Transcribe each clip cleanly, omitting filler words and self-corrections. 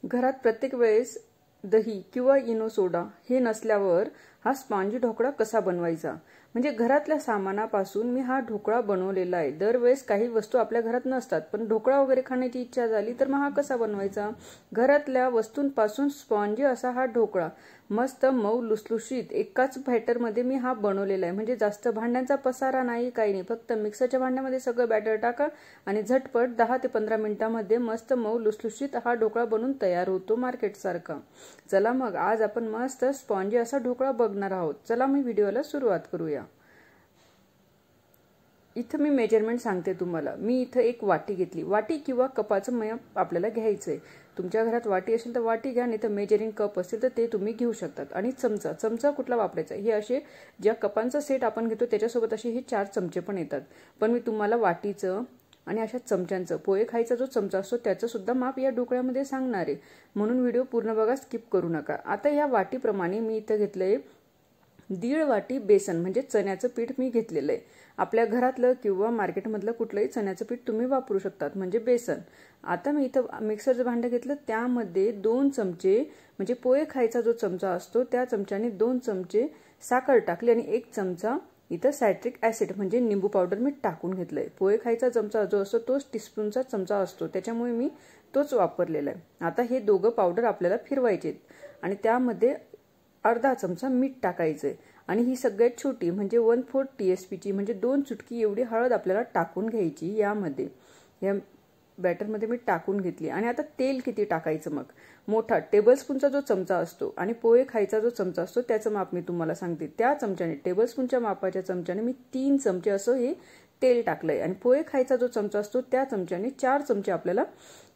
घरात प्रत्येक वेळेस दही किंवा इनो सोडा हे नसल्यावर हा स्पॉन्जी ढोकळा कसा बनवायचा, म्हणजे घरातल्या सामानापासून मी हा ढोकळा बनवलेला आहे। दरवेळेस काही वस्तू आपल्या घरात नसतात, पण ढोकळा वगैरे खाण्याची इच्छा झाली तर मग हा कसा बनवायचा। घरातल्या वस्तूंपासून स्पॉन्जी असा हा ढोकळा मस्त मऊ लुसलुशीत एकाच बॅटर मध्ये मी हा बनवलेला आहे। म्हणजे जास्त भांड्यांचा पसारा नाही, काही नाही, फक्त मिक्सरच्या भांड्यामध्ये सगळं बॅटर टाका आणि झटपट 10 ते 15 मिनिटांमध्ये मस्त मऊ लुसलुशीत हा ढोकळा बनून तयार होतो मार्केट सारखा। चला मग आज आपण मस्त स्पॉन्जी असा ढोकळा बघणार आहोत। चला मी व्हिडिओला सुरुवात करूया। इथं मी मेजरमेंट सांगते तुम्हाला। मी इथं एक वाटी घेतली, वाटी किंवा कपाचं माप आपल्याला घ्यायचंय। तुमच्या घरात वाटी असेल तर वाटी घ्या, नाही तर मेजरिंग कप असेल तर ते तुम्ही घेऊ शकतात। आणि चमचा कुठला वापरायचा, हे असे ज्या कपांचा सेट आपण घेतो त्याच्यासोबत असे हे 4 चमचे पण येतात, पण मी तुम्हाला वाटीचं आणि अशा चमच्यांचं, पोहे खायचा जो चमचा असतो त्याचं सुद्धा माप या ढोकळ्यामध्ये सांगणार आहे, म्हणून व्हिडिओ पूर्ण बघा, स्किप करू नका। आता या वाटीप्रमाणे मी इथं घेतलंय 1.5 वाटी बेसन, म्हणजे चण्याचं पीठ मी घेतलेलं आहे। आपल्या घरातलं किंवा मार्केटमधलं कुठलंही चण्याचं पीठ तुम्ही वापरू शकतात, म्हणजे बेसन। आता मी इथं मिक्सरचं भांडं घेतलं, त्यामध्ये 2 चमचे म्हणजे पोहे खायचा जो चमचा असतो त्या चमच्याने 2 चमचे साखर टाकली आणि 1 चमचा इथं सायट्रिक ऍसिड म्हणजे निंबू पावडर मी टाकून घेतलंय। पोहे खायचा चमचा जो असतो तोच टीस्पूनचा चमचा असतो, त्याच्यामुळे मी तोच वापरलेला आहे। आता हे दोघं पावडर आपल्याला फिरवायचे आणि त्यामध्ये अर्धा चमचा मीठ टाकायचंय आणि ही सगळ्यात छोटी म्हणजे 1/4 टीएसपीची म्हणजे 2 चुटकी एवढी हळद आपल्याला टाकून घ्यायची यामध्ये। या बॅटरमध्ये मी टाकून घेतली आणि आता तेल किती टाकायचं, मग मोठा टेबलस्पूनचा जो चमचा असतो आणि पोहे खायचा जो चमचा असतो त्याचं माप मी तुम्हाला सांगते। त्या चमच्याने, टेबलस्पूनच्या मापाच्या चमच्याने मी 3 चमचे असं हे तेल टाकलंय आणि पोहे खायचा जो चमचा असतो त्या चमच्याने 4 चमचे आपल्याला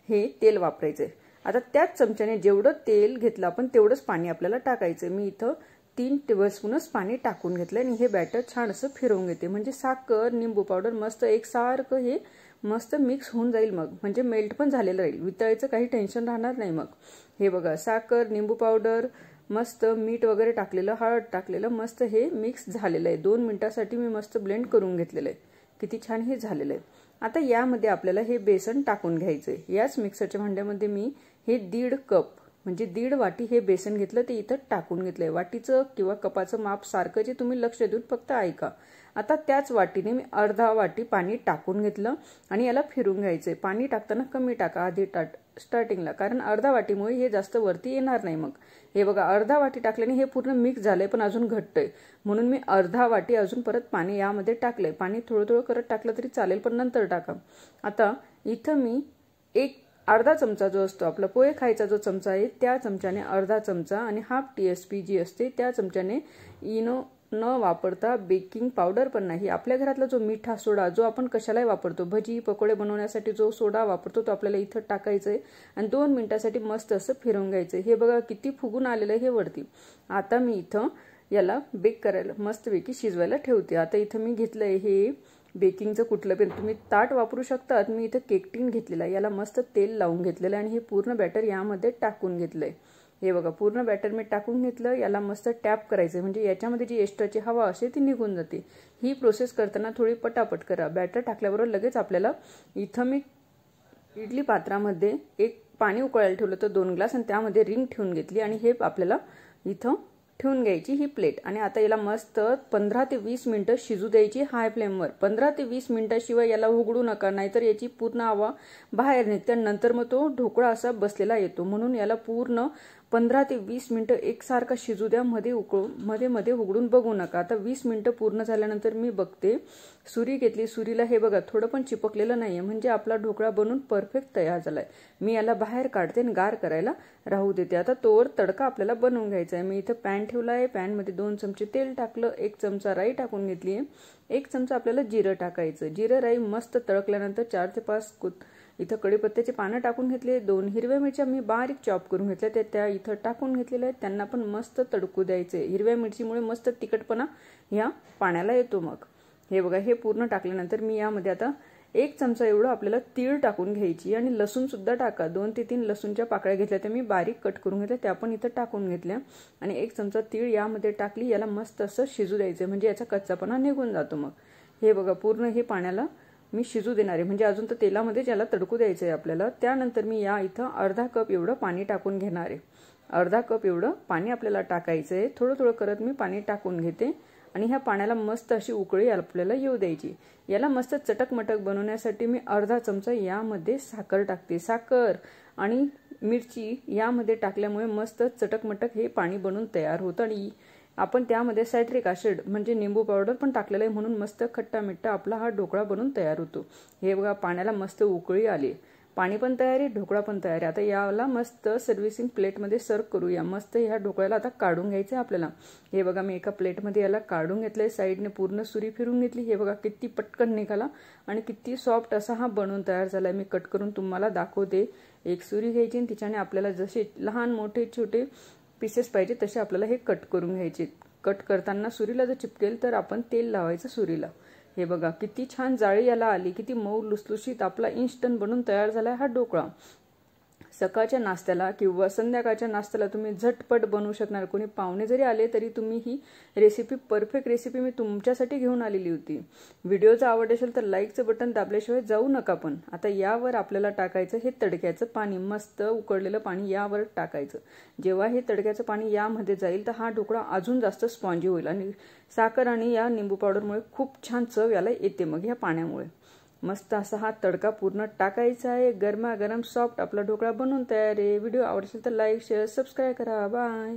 हे तेल वापरायचंय। आता त्याच चमच्याने जेवढं तेल घेतलं आपण तेवढंच पाणी आपल्याला टाकायचंय। मी इथं 3 टेबलस्पूनच पाणी टाकून घेतलंय आणि हे बॅटर छान असं फिरवून घेते, म्हणजे साखर निंबू पावडर मस्त एकसारखं हे मस्त मिक्स होऊन जाईल, मग म्हणजे मेल्ट पण झालेलं राहील, वितळायचं काही टेन्शन राहणार नाही। मग हे बघा, साखर निंबू पावडर मस्त मीठ वगैरे टाकलेलं, हळद टाकलेलं, मस्त हे मिक्स झालेलं आहे। 2 मिनिटांसाठी मी मस्त ब्लेंड करून घेतलेलं आहे, किती छान हे झालेलं आहे। आता यामध्ये आपल्याला हे बेसन टाकून घ्यायचंय। याच मिक्सरच्या भांड्यामध्ये मी हे 1.5 कप म्हणजे 1.5 वाटी हे बेसन घेतलं, ते इथं टाकून घेतलंय। वाटीचं किंवा कपाचं माप सारखं जे तुम्ही लक्ष देऊन फक्त ऐका। आता त्याच वाटीने मी अर्धा वाटी पाणी टाकून घेतलं आणि याला फिरून घ्यायचंय। पाणी टाकताना कमी टाका आधी स्टार्टिंगला, कारण अर्धा वाटीमुळे हे जास्त वरती येणार नाही। मग हे बघा, अर्धा वाटी टाकल्याने हे पूर्ण मिक्स झालंय पण अजून घट्ट आहे, म्हणून मी अर्धा वाटी अजून परत पाणी यामध्ये टाकलंय। पाणी थोडं करत टाकलं तरी चालेल, पण नंतर टाका। आता इथं मी अर्धा चमचा जो असतो आपला पोहे खायचा जो चमचा आहे त्या चमच्याने अर्धा चमचा आणि 1/2 टीएसपी जी असते त्या चमच्याने इनो न वापरता, बेकिंग पावडर पण नाही, आपल्या घरातला जो मिठा सोडा जो आपण कशालाही वापरतो, भजी पकोडे बनवण्यासाठी जो सोडा वापरतो तो आपल्याला इथं टाकायचंय आणि 2 मिनिटांसाठी मस्त असं फिरवून घ्यायचंय। हे बघा किती फुगून आलेलं आहे हे वरती। आता मी इथं याला बेक करायला मस्तपैकी शिजवायला ठेवते। आता इथं मी घेतलंय हे बेकिंगचं कुठलं पण तुम्ही ताट वापरू शकतात, मी इथं केक टीन घेतलेला आहे, याला मस्त तेल लावून घेतलेलं आहे आणि हे पूर्ण बॅटर यामध्ये टाकून घेतलंय। हे बघा, पूर्ण बॅटर मी टाकून घेतलं, याला मस्त टॅप करायचं म्हणजे याच्यामध्ये जी एक्स्ट्राची हवा असते ती निघून जाते। ही प्रोसेस करताना थोडी पटापट करा। बॅटर टाकल्याबरोबर लगेच आपल्याला इथं मी इडली पात्रामध्ये एक पाणी उकळायला ठेवलं तर 2 ग्लास आणि त्यामध्ये रिंग ठेवून घेतली आणि हे आपल्याला इथं ठेवून घ्यायची ही प्लेट आणि आता याला मस्त 15 ते 20 मिनिटं शिजू द्यायची हाय फ्लेमवर। 15 ते 20 मिनिटाशिवाय याला उघडू नका, नाहीतर याची पूर्ण हवा बाहेर निघते, नंतर मग तो ढोकळा असा बसलेला येतो। म्हणून याला पूर्ण 15 ते 20 मिनिटं एकसारखा शिजू द्या, मध्ये उघडून बघू नका। आता 20 मिनिटं पूर्ण झाल्यानंतर मी बघते, सुरी घेतली, सुरीला हे बघा थोडं पण चिपकलेलं नाहीये, म्हणजे आपला ढोकळा बनून परफेक्ट तयार झालाय। मी याला बाहेर काढते आणि गार करायला राहू देते। आता तोवर तडका आपल्याला बनवून घ्यायचा आहे। मी इथं पॅन ठेवला आहे, पॅनमध्ये 2 चमचे तेल टाकलं, 1 चमचा राई टाकून घेतली, 1 चमचा आपल्याला जिरं टाकायचं। जिरं राई मस्त तळकल्यानंतर 4 ते 5 इथं कढीपत्त्याची पानं टाकून घेतले, 2 हिरव्या मिरच्या मी बारीक चॉप करून घेतल्या त्या इथं टाकून घेतलेल्या आहेत, त्यांना पण मस्त तडकू द्यायचे। हिरव्या मिरचीमुळे मस्त तिखटपणा ह्या पाण्याला येतो। मग हे बघा, हे पूर्ण टाकल्यानंतर मी यामध्ये आता 1 चमचा एवढं आपल्याला तीळ टाकून घ्यायची आणि लसूण सुद्धा टाका। 2 ते 3 लसूणच्या पाकळ्या घेतल्या, त्या मी बारीक कट करून घेतल्या, त्या पण इथं टाकून घेतल्या आणि 1 चमचा तीळ यामध्ये टाकली। याला मस्त असं शिजू द्यायचं म्हणजे याचा कच्चापणा निघून जातो। मग हे बघा, पूर्ण हे पाण्याला मी शिजू देणार आहे, म्हणजे अजून तर तेलामध्ये याला तडकू द्यायचं आहे आपल्याला। त्यानंतर मी या इथं अर्धा कप एवढं पाणी टाकून घेणार आहे। अर्धा कप एवढं पाणी आपल्याला टाकायचं आहे। थोडं थोडं करत मी पाणी टाकून घेते आणि ह्या पाण्याला मस्त अशी उकळी आपल्याला येऊ द्यायची। याला मस्त चटकमटक बनवण्यासाठी मी अर्धा चमचा यामध्ये साखर टाकते। साखर आणि मिरची यामध्ये टाकल्यामुळे मस्त चटकमटक हे पाणी बनून तयार होतं आणि आपण त्यामध्ये सायट्रिक ॲसिड म्हणजे निंबू पावडर पण टाकलेलं आहे, म्हणून मस्त खट्टा मिठ्ठा आपला हा ढोकळा बनून तयार होतो। हे बघा पाण्याला मस्त उकळी आली, पाणी पण तयार आहे, ढोकळा पण तयार आहे। आता याला मस्त सर्व्हिसिंग प्लेटमध्ये सर्व करूया। मस्त ह्या ढोकळ्याला आता काढून घ्यायचं आहे आपल्याला। हे बघा मी एका प्लेटमध्ये याला काढून घेतलंय, साईडने पूर्ण सुरी फिरून घेतली। हे बघा किती पटकन निघाला आणि किती सॉफ्ट असा हा बनवून तयार झालाय। मी कट करून तुम्हाला दाखवते। एक सुरी घ्यायची आणि तिच्याने आपल्याला जसे लहान मोठे छोटे पीसेस पाहिजे तसे आपल्याला हे कट करून घ्यायचे। कट करताना सुरीला जर चिपकेल तर आपण तेल लावायचं सुरीला। हे बघा किती छान जाळी याला आली, किती मऊ लुसलुशीत आपला इन्स्टंट बनून तयार झाला हा ढोकळा। सकाळच्या नाश्त्याला किंवा संध्याकाळच्या नाश्त्याला तुम्ही झटपट बनवू शकणार। कोणी पाहुणे जरी आले तरी तुम्ही ही रेसिपी परफेक्ट रेसिपी मी तुमच्यासाठी घेऊन आलेली होती। व्हिडिओ जर आवडला असेल तर लाईकचं बटन दाबल्याशिवाय जाऊ नका। पण आता यावर आपल्याला टाकायचं हे तडक्याचं पाणी, मस्त उकळलेलं पाणी यावर टाकायचं। जेव्हा हे तडक्याचं पाणी यामध्ये जाईल तर हा ढोकळा अजून जास्त स्पॉन्जी होईल आणि साखर आणि या निंबू पावडरमुळे खूप छान चव याला येते। मग या पाण्यामुळे मस्त असा हा तडका पूर्ण टाकायचा आहे। गरमागरम सॉफ्ट आपला ढोकळा बनवून तयार आहे। व्हिडिओ आवडला असेल तर लाईक शेअर सबस्क्राईब करा। बाय।